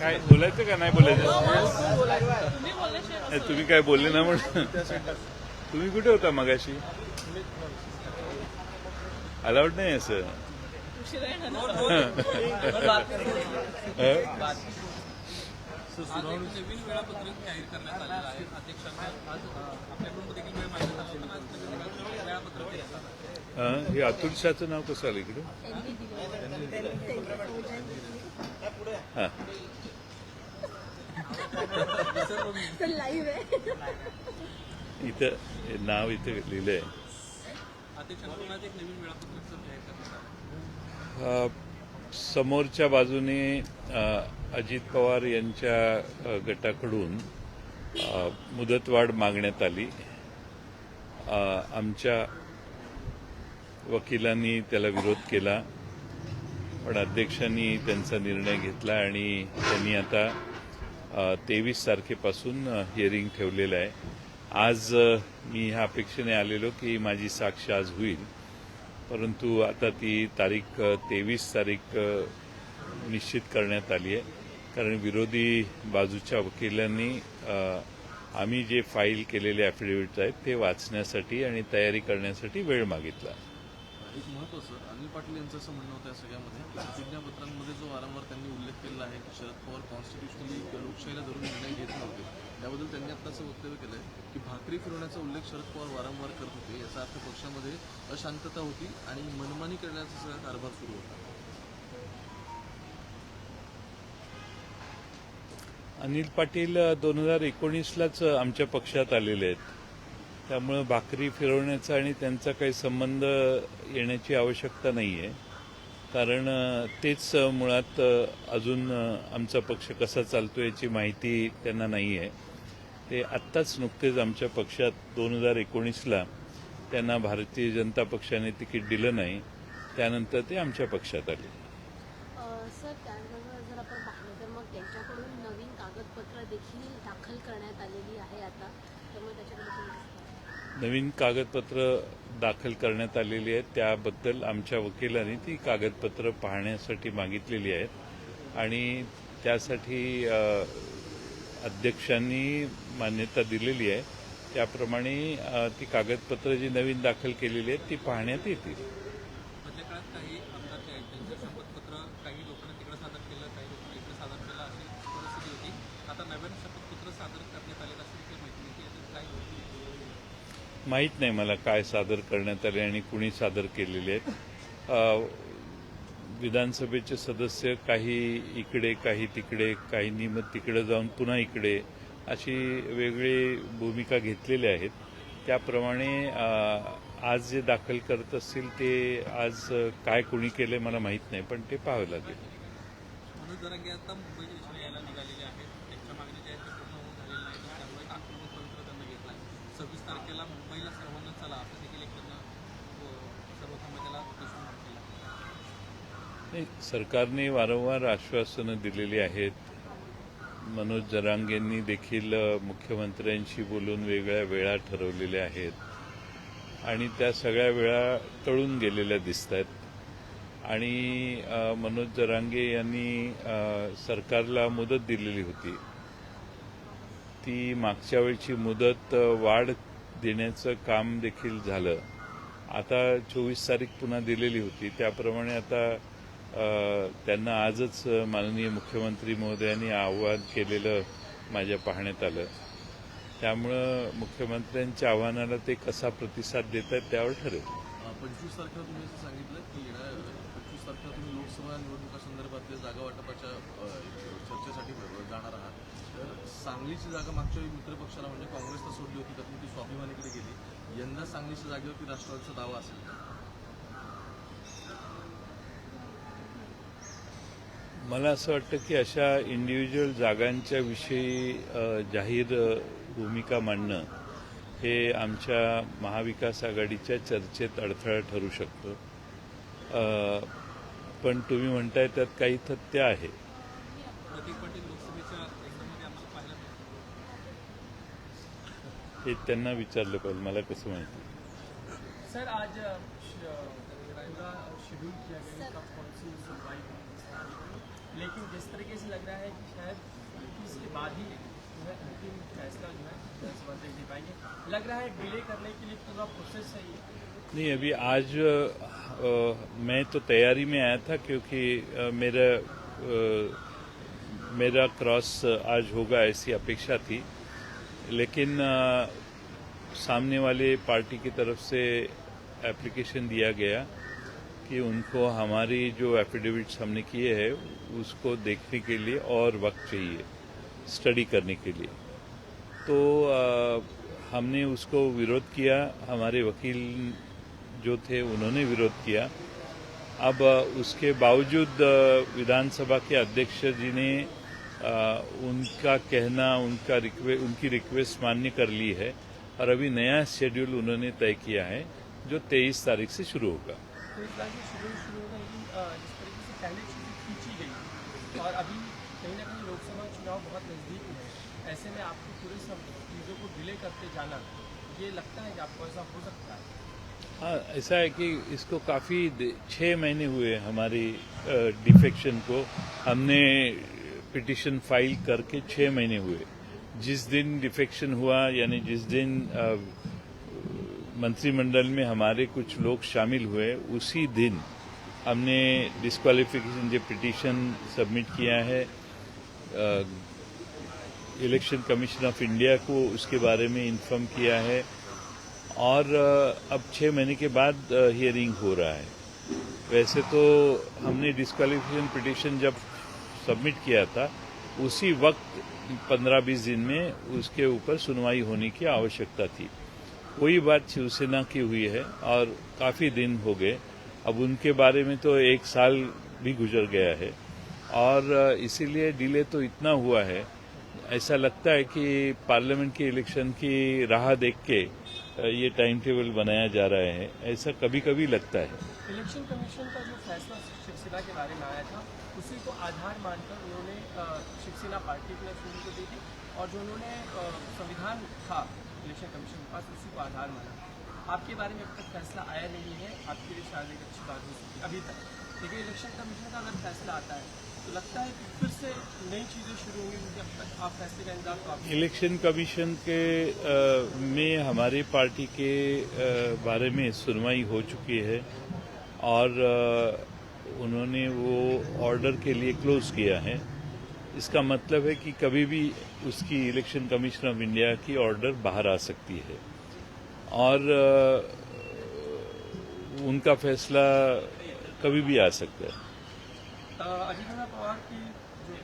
काय बोलायचं का नाही बोलायचं? तुम्ही काय बोलले ना म्हणून. तुम्ही कुठे होता मगाशी? अलाउड नाही असं. नवीन वेळापत्रक जाहीर करण्यात आलेलं आहे. अध्यक्षांना आज आपल्याकडून देखील वेळ मागण्यात आला होता. आज नवीन वेळापत्रक देण्यात आलं. हे अतुल शहाचं नाव कसं आलं इकडे? हा इथं नाव इथं लिहिलंय. अध्यक्षांकडून आज एक नवीन वेळापत्रक जाहीर करण्यात आलं. समोरच्या बाजूने अजित पवार यांच्या गटाकडून मुदतवाढ मागण्यात आली. आमच्या वकिलांनी त्याला विरोध केला, पण अध्यक्षांनी त्यांचा निर्णय घेतला आणि त्यांनी आता 23 तारखेपासून हिअरिंग ठेवलेलं आहे. आज मी ह्या अपेक्षेने आलेलो की माझी साक्ष आज होईल, परंतु आता ती तारीख 23 तारीख निश्चित करण्यात आली आहे, कारण विरोधी बाजूच्या वकिलांनी आम्ही जे फाईल केलेले ॲफिडेव्हिट्स आहेत ते वाचण्यासाठी आणि तयारी करण्यासाठी वेळ मागितला. एक महत्त्वाचं अनिल पाटील यांचं असं म्हणणं होतं या सगळ्यामध्ये प्रतिज्ञापत्रांमध्ये जो वारंवार त्यांनी उल्लेख केला आहे की शरद पवार कॉन्स्टिट्युशनली लोकशाहीला धरून निर्णय घेत नव्हते, त्याबद्दल त्यांनी आता असं वक्तव्य केलं आहे की भाकरी फिरवण्याचा उल्लेख शरद पवार वारंवार करत होते. याचा अर्थ पक्षामध्ये अशांतता होती आणि मनमानी करण्याचा सगळा कारभार सुरू होता. अनिल पाटील 2019लाच आमच्या पक्षात आलेले आहेत, त्यामुळे भाकरी फिरवण्याचा आणि त्यांचा काही संबंध येण्याची आवश्यकता नाही आहे, कारण तेच मुळात अजून आमचा पक्ष कसा चालतो याची माहिती त्यांना नाही आहे. ते आत्ताच नुकतेच आमच्या पक्षात 2019ला त्यांना भारतीय जनता पक्षाने तिकीट दिलं नाही, त्यानंतर ते आमच्या पक्षात आले. सर, त्यानंतर जर आपण पाहिलं तर मग त्यांच्याकडून नवीन कागदपत्र देखील दाखल करण्यात आलेली आहे आता, त्यामुळे त्याच्याकडे नवीन कागदपत्र दाखल करण्यात आलेली आहेत, त्याबद्दल आमच्या वकिलांनी ती कागदपत्र पाहण्यासाठी मागितलेली आहेत आणि त्यासाठी अध्यक्षांनी मान्यता दिलेली आहे. त्याप्रमाणे ती कागदपत्र जी नवीन दाखल केलेली आहेत ती पाहण्यात येतील. मधल्या काळात काही आमदार जे आहेत त्यांचं शपथपत्र काही लोकांना तिकडे सादर केलं, काही लोकांना इकडे सादर केलं, अशी परिस्थिती होती. आता नवीन शपथपत्र सादर करण्यात आलेलं असेल काही माहिती नाही की याच्यात काय होती. माहीत नाही मला काय सादर करण्यात आले आणि कुणी सादर केलेले आहेत. विधानसभेचे सदस्य काही इकडे, काही तिकडे, काहींनी मग तिकडे जाऊन पुन्हा इकडे अशी वेगळी भूमिका घेतलेल्या आहेत. त्याप्रमाणे आज जे दाखल करत असतील ते आज काय कुणी केले मला माहीत नाही, पण ते पाहावं लागेल. मनोज जरांगे आता मुंबईच्या दिशेने यायला निघालेले आहेत. त्यांच्या मागण्या ज्या आहेत त्या पूर्ण होऊन झालेल्या नाहीत, त्यामुळे आक्रमक तंत्र त्यांना घेतलं आहे. 26 तारखेला मुंबईला सर्वांना चला असं देखील एक त्यांना सर्व समाजाला उद्देशून केलं. नाही, सरकारने वारंवार आश्वासनं दिलेली आहेत. मनोज जरांगेंनी देखील मुख्यमंत्र्यांशी बोलून वेगळ्या वेळा ठरवलेल्या आहेत आणि त्या सगळ्या वेळा टळून गेलेल्या दिसत आहेत. आणि मनोज जरांगे यांनी सरकारला मुदत दिलेली होती, ती मागच्या वेळची मुदत वाढ देण्याचं काम देखील झालं. आता 24 तारीख पुन्हा दिलेली होती, त्याप्रमाणे आता त्यांना आजच माननीय मुख्यमंत्री महोदयांनी आवाहन केलेलं माझ्या पाहण्यात आलं. त्यामुळं मुख्यमंत्र्यांच्या आव्हानाला ते कसा प्रतिसाद देत आहेत त्यावर ठरेल. 25 तारखेला तुम्ही असं सांगितलं की 25 तारखेला तुम्ही लोकसभा निवडणुकांसंदर्भातल्या जागा वाटपाच्या चर्चेसाठी जाणार आहात. तर सांगलीची जागा मागच्या वेळी मित्रपक्षाला म्हणजे काँग्रेसला सोडली होती, त्यातून ती स्वाभिमानीकडे गेली. यंदा सांगलीच्या जागेवरती राष्ट्रवादीचा दावा असेल. मला असं वाटतं की अशा इंडिव्हिज्युअल जागांच्या विषयी जाहीर भूमिका मांडणं हे आमच्या महाविकास आघाडीच्या चर्चेत अडथळा ठरू शकतं. पण तुम्ही म्हणताय त्यात काही तथ्य आहे. प्रतीक पाटील लोकसभेच्या एक्झाममध्ये आम्हाला पाहायला मिळालं. हे त्यांना विचारलं पाहिजे, मला कसं माहिती. सर, आज पूरा शेड्यूल किया गया, इसका पॉलिसी सुनवाई इस तरीके से लग रहा है कि शायद इसके बाद ही जो है अंतिम फैसला जो है विधानसभा अध्यक्ष दे पाएंगे। लग रहा है डिले करने के लिए पूरा प्रोसेस है ये। नहीं, अभी आज मैं तो तैयारी में आया था क्योंकि मेरा क्रॉस आज होगा ऐसी अपेक्षा थी, लेकिन सामने वाले पार्टी की तरफ से एप्लीकेशन दिया गया कि उनको हमारी जो एफिडेविट्स हमने किए हैं उसको देखने के लिए और वक्त चाहिए, स्टडी करने के लिए। तो हमने उसको विरोध किया, हमारे वकील जो थे उन्होंने विरोध किया। अब उसके बावजूद विधानसभा के अध्यक्ष जी ने उनका कहना, उनकी रिक्वेस्ट मान्य कर ली है और अभी नया शेड्यूल उन्होंने तय किया है जो 23 तारीख से शुरू होगा। तो इस बार जो शुरू होगा, लेकिन जिस तरीके से पहले चीज़ें खींची गई और अभी कहीं ना कहीं लोकसभा चुनाव बहुत नज़दीक है, ऐसे में आपको पूरे सब चीज़ों को डिले करते जाना, ये लगता है कि आपको ऐसा हो सकता है? हाँ, ऐसा है कि इसको काफ़ी 6 महीने हुए हमारी डिफेक्शन को। हमने पिटिशन फाइल करके 6 महीने हुए। जिस दिन डिफेक्शन हुआ, यानी जिस दिन मंत्रिमंडल में हमारे कुछ लोग शामिल हुए, उसी दिन हमने डिस्क्वालिफिकेशन जो पिटिशन सबमिट किया है इलेक्शन कमीशन ऑफ इंडिया को, उसके बारे में इन्फॉर्म किया है और अब 6 महीने के बाद हियरिंग हो रहा है। वैसे तो हमने डिस्क्वालिफिकेशन पिटिशन जब सबमिट किया था उसी वक्त 15-20 दिन में उसके ऊपर सुनवाई होने की आवश्यकता थी। वही बात शिवसेना की हुई है और काफ़ी दिन हो गए। अब उनके बारे में तो 1 साल भी गुजर गया है और इसीलिए डिले तो इतना हुआ है। ऐसा लगता है कि पार्लियामेंट के इलेक्शन की राह देख के ये टाइम टेबल बनाया जा रहा है, ऐसा कभी कभी लगता है। इलेक्शन कमीशन का जो फैसला शिवसेना के बारे में आया था, उसी को आधार मानकर उन्होंने शिवसेना पार्टी को शुरू को दी थी और जो उन्होंने संविधान था इलेक्शन कमीशन के पास, उसी को आधार माना। आपके बारे में अब तक फैसला आया नहीं है, आपके लिए शायद एक अच्छी बात हो सकती है अभी तक, लेकिन इलेक्शन कमीशन का अगर फैसला आता है तो लगता है कि फिर से नई चीज़ें शुरू होंगी, क्योंकि अब तक आप फैसले का इंतजार तो इलेक्शन कमीशन के में हमारी पार्टी के बारे में सुनवाई हो चुकी है और उन्होंने वो ऑर्डर के लिए क्लोज किया है। इसका मतलब है कि कभी भी उसकी इलेक्शन कमीशन ऑफ इंडिया की ऑर्डर बाहर आ सकती है और उनका फैसला कभी भी आ सकता है। अजीत पवार की जो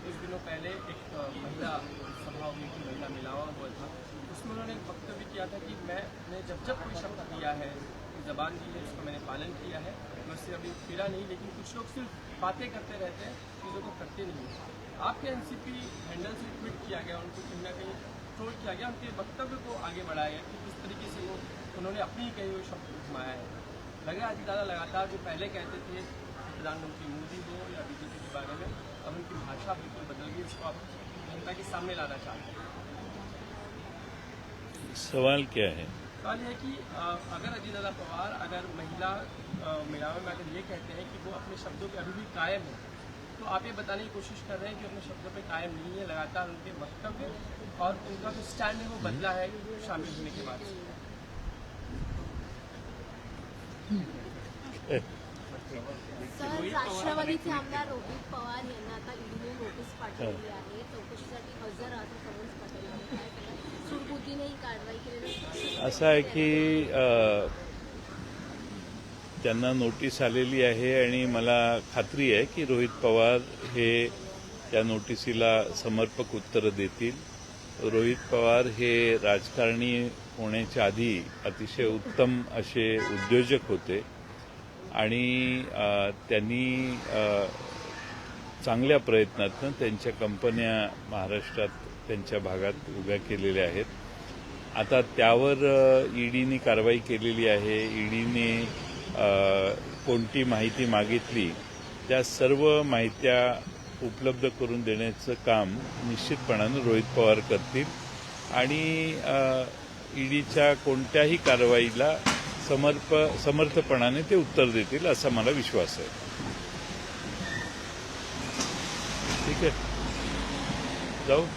कुछ दिनों पहले एक महिला सभा हुई थी, महिला मिलावा हुआ था, उसमें उन्होंने एक वक्तव्य किया था कि मैंने जब कोई शब्द दिया है, जबान दी है, उसका मैंने पालन किया है, मैं उससे अभी फिरा नहीं। लेकिन कुछ लोग सिर्फ बातें करते रहते हैं, चीज़ों को करते नहीं। आपके एनसीपी हैंडल से ट्वीट किया गया, उनको कहीं ना कहीं ट्रोल किया गया, उनके वक्तव्य को आगे बढ़ाया गया कि किस तरीके से उन्होंने अपनी कहे हुए शब्द को घुमाया है। लग रहा है अजीत दादा लगातार जो पहले कहते थे प्रधानमंत्री मोदी हो या बीजेपी के बारे में, अब उनकी भाषा बिल्कुल बदल गई, उसको आप जनता के सामने लाना चाहते हैं। सवाल क्या है? सवाल यह है कि अगर अजीत दादा पवार अगर महिला मिलावे में अगर ये कहते हैं कि वो अपने शब्दों पे अभी भी कायम है, तो आप ये बताने की कोशिश कर रहे हैं कि अपने शब्दों पे कायम नहीं है, लगातार उनके वक्तव्य और उनका जो स्टैंड है वो बदला है शामिल होने के बाद। सर, राष्ट्रवादीचे आमदार रोहित पवार यांना आता ईडीने नोटीस पाठवली आहे, चौकशीसाठी हजर राहतो समन्स पाठवलं आहे, सूडबुद्धीने ही कारवाई केलेली असं आहे की त्यांना नोटीस आलेली आहे आणि मला खात्री आहे की रोहित पवार हे त्या नोटिसीला समर्पक उत्तरं देतील। रोहित पवार हे राजकारणी होण्याच्या आधी अतिशय उत्तम असे उद्योजक होते आणि त्यांनी चांगल्या प्रयत्नातून त्यांच्या कंपन्या महाराष्ट्रात त्यांच्या भागात उभ्या केलेल्या आहेत। आता त्यावर ईडीने कारवाई केलेली आहे। ईडीने कोणती माहिती मागितली त्या सर्व माहित्या उपलब्ध करून देण्याचं काम निश्चितपणाने रोहित पवार करतील आणि ईडीच्या कोणत्याही कारवाईला समर्थपणाने ते उत्तर देतील असा मला विश्वास आहे। ठीक आहे जाऊ